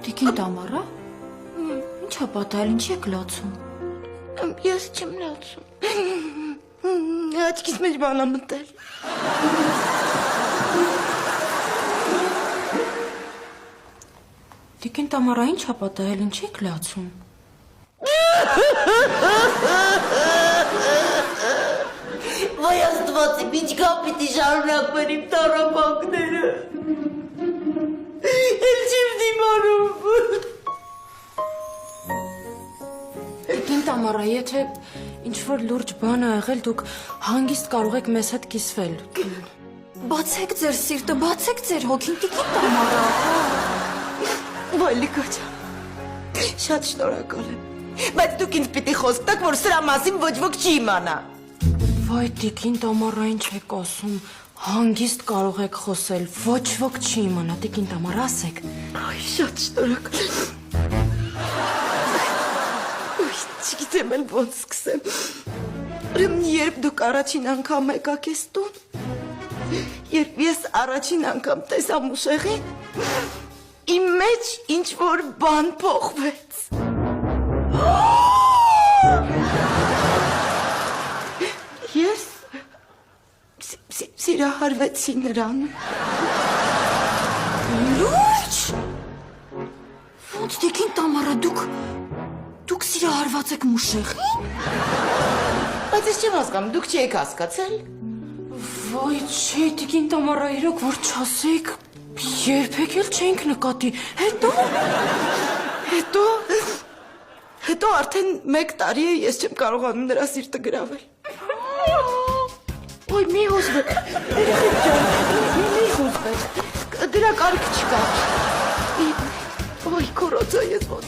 Տիկին Տամարա, ի՞նչ է պատահել, ինչի եք լացում։ Ես չեմ լացում։ Աչքիս մեջ բան է մտել։ Տիկին Տամարա, ի՞նչ է պատահել, ինչի եք լացում։ Վայ աստված, ինչքան պիտի շարունակվեն իմ տառապանքները։ Էլ չեմ դիմանում։ Տիկին Տամարա, եթե ինչ-որ լուրջ բան ա եղել, դուք հանգիստ կարող եք մեզ հետ կիսվել։ Բացեք ձեր սիրտը, բացեք ձեր հոգին, Տիկին Տամարա։ Վայ Լիկաչա, շատ շնորհակալ եմ, բայց դուք ինձ պիտի խոսք տաք, որ սրա մասին ոչ ոք չի իմանա։ Վայ, Տիկին Տամարա, ինչ եք ասում, հանգիստ կարող եք խոսել, ոչ ոք չի իմանա, Տիկին Տամարա, ասեք։ Այ, շատ շնորհակալ եմ։ Չգիտեմ էլ ոնց սկսեմ։ Երբ դուք առաջին անգամ եկաք ես տուն, երբ ես առաջին անգամ տեսա Մուշեղին, իմ մեջ ինչ-որ բան փոխվեց։ Ես սիրահարվեցի նրան։ Լուրջ։ Ոնց Տիկին Տամարա, դուք սիրահարված եք Մուշեղին։ Բայց ես չեմ հասկանում, դուք չեք հասկացել։ Վայ, չէ, Տիկին Տամարա, իրոք որ չասեք, երբեք էլ չենք նկատի։ Հետո արդեն 1 տարի է ես չեմ կարողանում նրա սիրտը գրավել։ Ոյ, մի հուզվեք, երեխեք ջան, մի հուզվեք, դրա կարիք չկա։ Ոյ, քորոցա ես ոնց